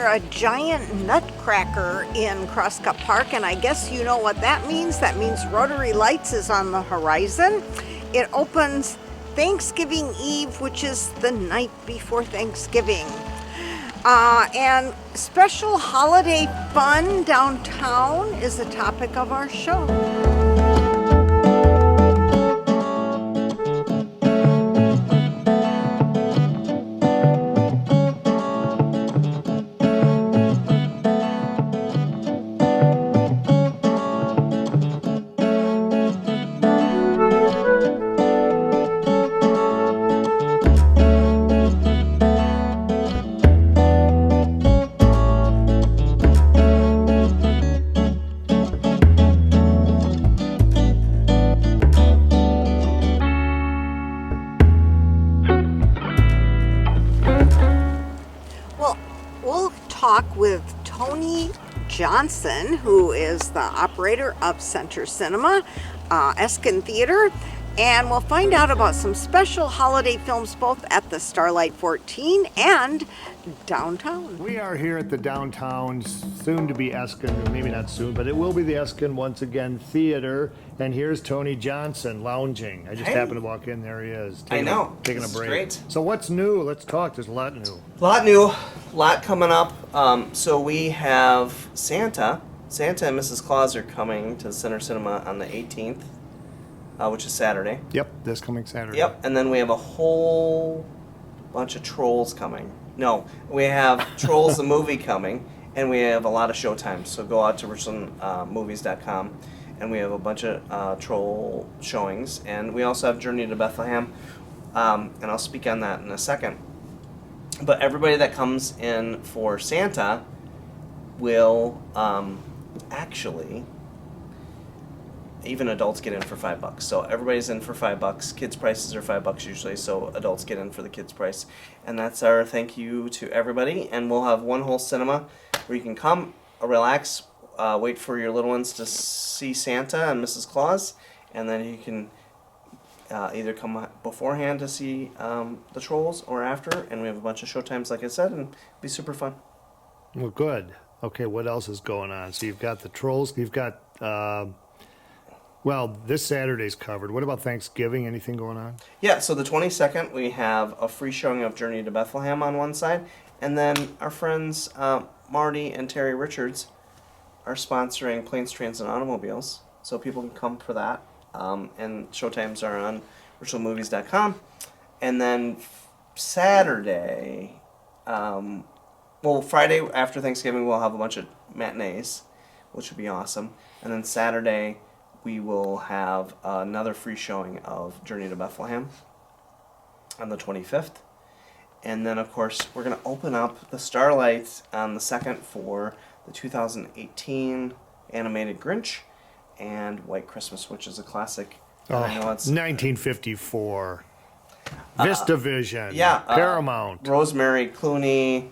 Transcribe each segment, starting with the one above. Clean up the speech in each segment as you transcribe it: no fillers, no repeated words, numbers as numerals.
there a giant nutcracker in Crosscut Park, and I guess you know what that means. That means Rotary Lights is on the horizon. It opens Thanksgiving Eve, which is the night before Thanksgiving. And special holiday fun downtown is the topic of our show. We'll talk with Tony Johnson, who is the operator of Center Cinema, Eskin Theater, and we'll find out about some special holiday films both at the Starlight 14 and downtown. We are here at the downtown, soon to be Eskin, or maybe not soon, but it will be the Eskin once again Theater. And here's Tony Johnson lounging. I just happened to walk in. There he is. Taking a break. Great. So what's new? Let's talk. There's a lot new. A lot coming up. So we have Santa. Santa and Mrs. Claus are coming to Center Cinema on the 18th, which is Saturday. Yep, this coming Saturday. Yep, and then we have a whole bunch of Trolls coming. No, we have Trolls the movie coming, and we have a lot of showtimes. So go out to RichlandMovies.com, and we have a bunch of Troll showings, and we also have Journey to Bethlehem, and I'll speak on that in a second. But everybody that comes in for Santa will actually, even adults get in for $5. So everybody's in for $5. Kids' prices are $5 usually, so adults get in for the kids' price. And that's our thank you to everybody. And we'll have one whole cinema where you can come, relax, wait for your little ones to see Santa and Mrs. Claus, and then you can either come beforehand to see the Trolls or after. And we have a bunch of showtimes, like I said, and it'll be super fun. Well, good. Okay, what else is going on? So you've got the Trolls, you've got... Well, this Saturday's covered. What about Thanksgiving? Anything going on? Yeah, so the 22nd, we have a free showing of Journey to Bethlehem on one side, and then our friends Marty and Terry Richards are sponsoring Planes, Trains, and Automobiles, so people can come for that. And showtimes are on RichlandMovies.com. And then Saturday, Friday after Thanksgiving, we'll have a bunch of matinees, which would be awesome. And then Saturday, we will have another free showing of Journey to Bethlehem on the 25th. And then, of course, we're going to open up the Starlight on the 2nd for the 2018 animated Grinch and White Christmas, which is a classic. I know it's 1954. VistaVision. Paramount. Rosemary Clooney.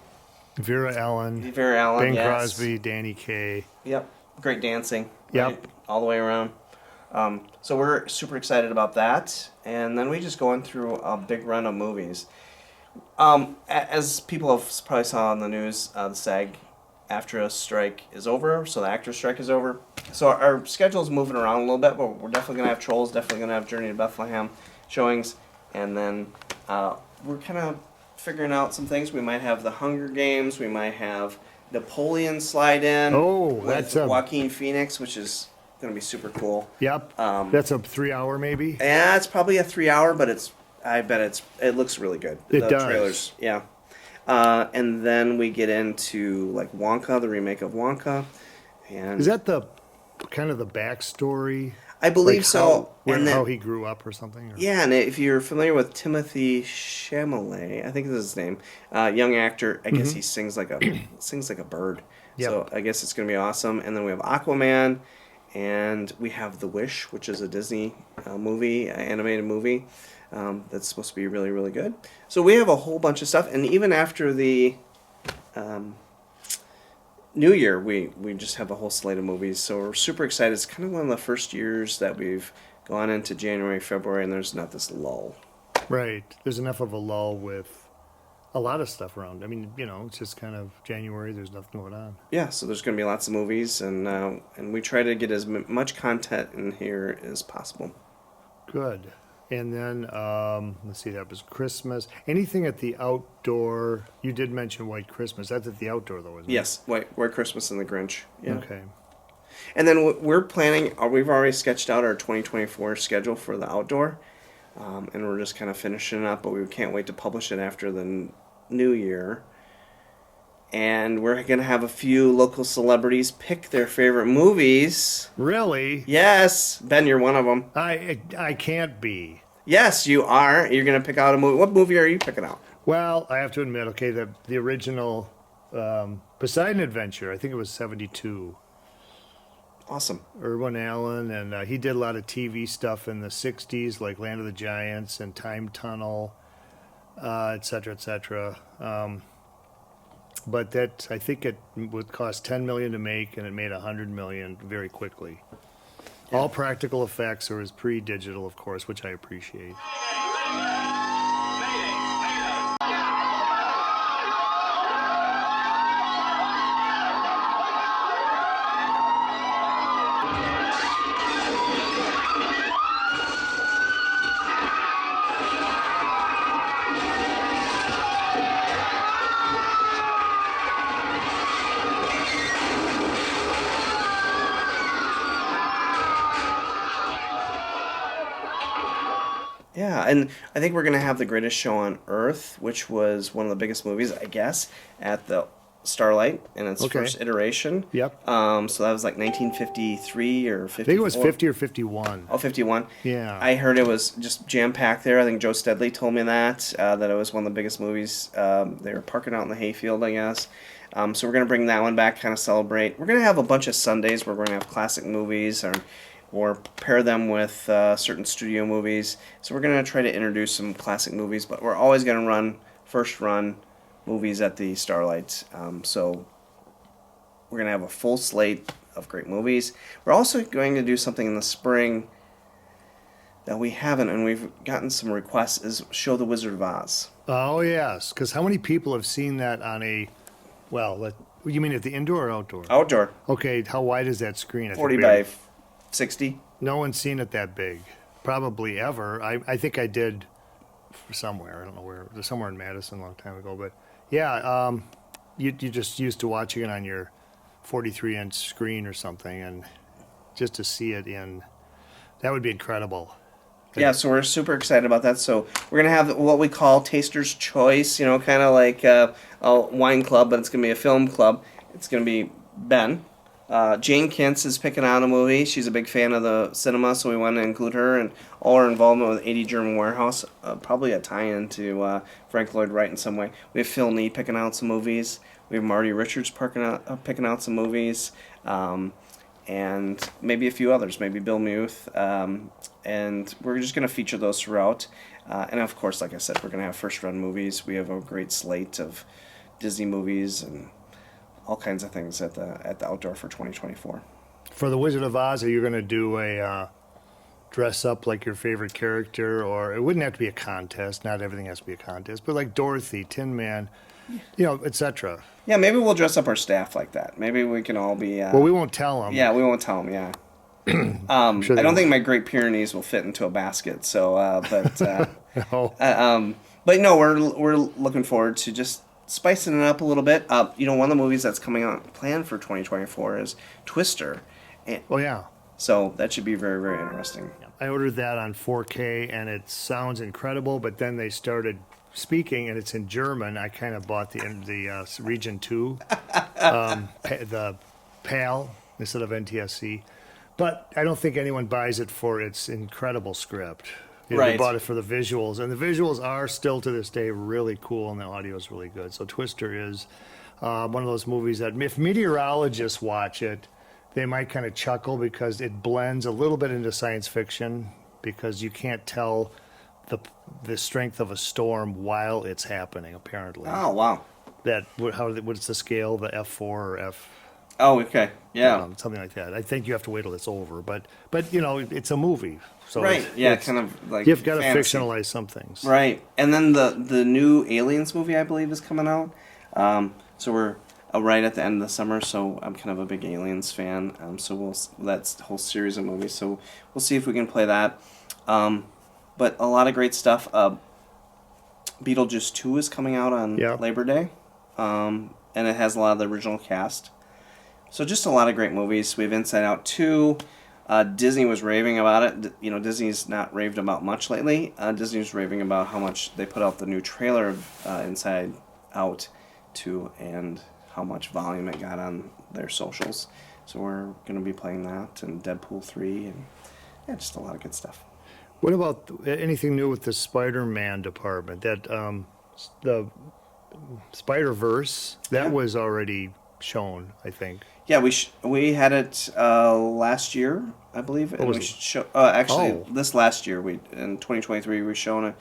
Vera Ellen. Bing Crosby, Danny Kaye. Yep. Great dancing. Yep. Right? All the way around. So we're super excited about that. And then we just going through a big run of movies. As people have probably saw on the news, the SAG-AFTRA strike is over, so the actors' strike is over. So our schedule is moving around a little bit, but we're definitely going to have Trolls, definitely going to have Journey to Bethlehem showings, and then we're kind of figuring out some things. We might have the Hunger Games, we might have Napoleon slide in with Joaquin Phoenix, which is going to be super cool. Yep. That's a 3-hour maybe? Yeah, it's probably a 3-hour, but I bet it looks really good. It the does. Trailers, yeah. And then we get into like Wonka, the remake of Wonka. And is that the kind of the backstory? I believe so. How he grew up or something? Or? Yeah, and if you're familiar with Timothée Chalamet, I think this is his name, young actor. I guess he sings like a bird. Yep. So I guess it's going to be awesome. And then we have Aquaman, and we have The Wish, which is a Disney animated movie. That's supposed to be really, really good. So we have a whole bunch of stuff, and even after the New Year, we just have a whole slate of movies. So we're super excited. It's kind of one of the first years that we've gone into January, February, and there's not this lull. Right. There's enough of a lull with a lot of stuff around. I mean, it's just kind of January. There's nothing going on. Yeah, so there's going to be lots of movies, and we try to get as much content in here as possible. Good. And then, let's see, that was Christmas. Anything at the outdoor? You did mention White Christmas. That's at the outdoor, though, isn't it? Yes, White Christmas and the Grinch. Yeah. Okay. And then we're planning, we've already sketched out our 2024 schedule for the outdoor, and we're just kind of finishing it up, but we can't wait to publish it after the new year. And we're going to have a few local celebrities pick their favorite movies. Really? Yes. Ben, you're one of them. I can't be. Yes, you are. You're going to pick out a movie. What movie are you picking out? Well, I have to admit, okay, the original Poseidon Adventure, I think it was 72. Awesome. Irwin Allen, and he did a lot of TV stuff in the 60s, like Land of the Giants and Time Tunnel, et cetera, et cetera. But that, I think it would cost $10 million to make, and it made $100 million very quickly. Yeah. All practical effects, or was pre-digital, of course, which I appreciate. Yeah, and I think we're going to have The Greatest Show on Earth, which was one of the biggest movies, I guess, at the Starlight in its first iteration. Yep. So that was like 1953 or 54. I think it was 50 or 51. Oh, 51? Yeah. I heard it was just jam-packed there. I think Joe Steadley told me that it was one of the biggest movies. They were parking out in the hayfield, I guess. So we're going to bring that one back, kind of celebrate. We're going to have a bunch of Sundays where we're going to have classic movies or pair them with certain studio movies. So we're going to try to introduce some classic movies, but we're always going to first run movies at the Starlight. So we're going to have a full slate of great movies. We're also going to do something in the spring that we haven't, and we've gotten some requests, is show The Wizard of Oz. Oh, yes, because how many people have seen that on you mean at the indoor or outdoor? Outdoor. Okay, how wide is that screen? 40 by 60. No one's seen it that big, probably ever. I think I did somewhere. I don't know where. It was somewhere in Madison a long time ago. But yeah, you just used to watching it on your 43-inch screen or something, and just to see it that would be incredible. Yeah, so we're super excited about that. So we're going to have what we call Taster's Choice, kind of like a wine club, but it's going to be a film club. It's going to be Ben. Jane Kintz is picking out a movie. She's a big fan of the cinema, so we want to include her and all her involvement with 80 German Warehouse. Probably a tie-in to Frank Lloyd Wright in some way. We have Phil Nee picking out some movies. We have Marty Richards picking out some movies. And maybe a few others, maybe Bill Muth. And we're just going to feature those throughout. And of course, like I said, we're going to have first-run movies. We have a great slate of Disney movies and all kinds of things at the outdoor for 2024. For The Wizard of Oz, are you going to do a dress up like your favorite character? Or it wouldn't have to be a contest. Not everything has to be a contest. But like Dorothy, Tin Man, etc. Yeah, maybe we'll dress up our staff like that. Maybe we can all be... well, we won't tell them. Yeah, we won't tell them, yeah. Sure I don't think my Great Pyrenees will fit into a basket, so... No. But no, we're looking forward to just spicing it up a little bit. One of the movies that's coming out planned for 2024 is Twister. Oh, yeah. So that should be very, very interesting. I ordered that on 4K, and it sounds incredible, but then they started speaking, and it's in German. I kind of bought the Region 2, the PAL instead of NTSC. But I don't think anyone buys it for its incredible script. Right. We bought it for the visuals, and the visuals are still to this day really cool, and the audio is really good. So Twister is one of those movies that if meteorologists watch it, they might kind of chuckle because it blends a little bit into science fiction because you can't tell the strength of a storm while it's happening, apparently. Oh, wow. What's the scale, the F4 or F? Oh, okay. Yeah. Something like that. I think you have to wait till it's over, but it's a movie, so Right. Yeah. it's- Kind of like you've got to fantasy. fictionalize some things. Right. And then the new Aliens movie, I believe, is coming out. So we're right at the end of the summer. So I'm kind of a big Aliens fan. So that's the whole series of movies. So we'll see if we can play that. But a lot of great stuff. Beetlejuice 2 is coming out on Labor Day. And it has a lot of the original cast. So just a lot of great movies. We have Inside Out 2. Disney was raving about it. Disney's not raved about much lately. Disney was raving about how much they put out the new trailer of Inside Out 2 and how much volume it got on their socials. So we're going to be playing that, and Deadpool 3, and just a lot of good stuff. What about anything new with the Spider-Man department? That the Spider-Verse that was already shown, I think. Yeah, we had it last year, I believe. And this last year, in 2023, we showed it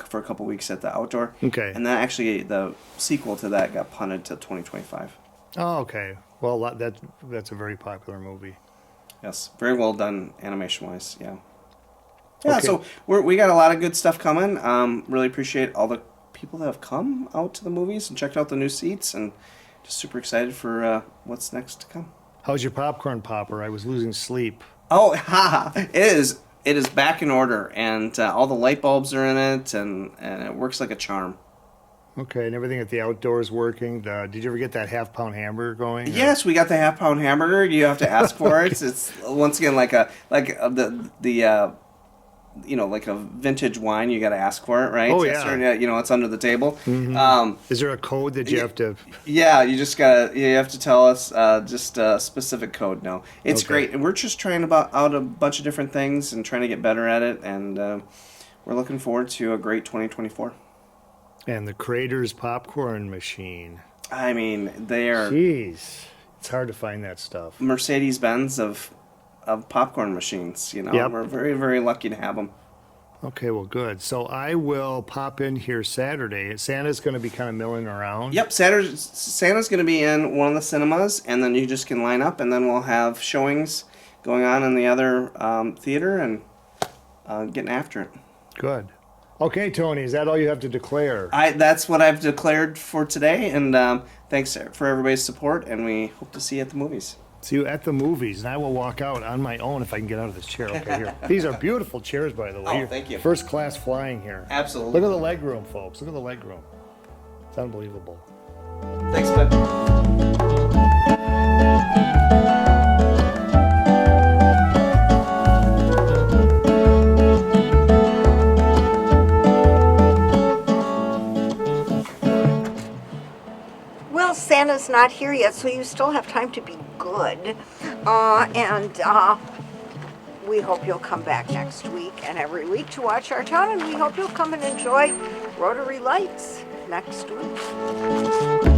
for a couple weeks at the outdoor. Okay. And then actually the sequel to that got punted to 2025. Oh, okay. Well, that's a very popular movie. Yes, very well done animation-wise. Yeah. Yeah. Okay. So we got a lot of good stuff coming. Really appreciate all the people that have come out to the movies and checked out the new seats, and just super excited for what's next to come. How's your popcorn popper? I was losing sleep. Oh, it is back in order, and all the light bulbs are in it, and it works like a charm. Okay, and everything at the outdoors working. Did you ever get that half-pound hamburger going? Yes, we got the half-pound hamburger. You have to ask for it. It's once again like like a vintage wine. You got to ask for it, right? Oh yeah. It's under the table. Mm-hmm. Is there a code that you have to? Yeah, you have to tell us just a specific code. No, it's great, and we're just trying out a bunch of different things and trying to get better at it, and we're looking forward to a great 2024. And the Crater's popcorn machine. I mean, they are. Jeez, it's hard to find that stuff. Mercedes-Benz of popcorn machines. Yep. We're very, very lucky to have them. Okay, well, good. So I will pop in here Saturday. Santa's going to be kind of milling around. Yep, Santa's going to be in one of the cinemas, and then you just can line up, and then we'll have showings going on in the other theater and getting after it. Good. Okay, Tony, is that all you have to declare? That's what I've declared for today, and thanks for everybody's support, and we hope to see you at the movies. See you at the movies, and I will walk out on my own if I can get out of this chair. Okay, here. These are beautiful chairs, by the way. Oh, thank you. First class flying here. Absolutely. Look at the leg room, folks. Look at the leg room. It's unbelievable. Thanks, Ben. Well, Santa's not here yet, so you still have time to be good. And we hope you'll come back next week and every week to watch our town, and we hope you'll come and enjoy Rotary Lights next week.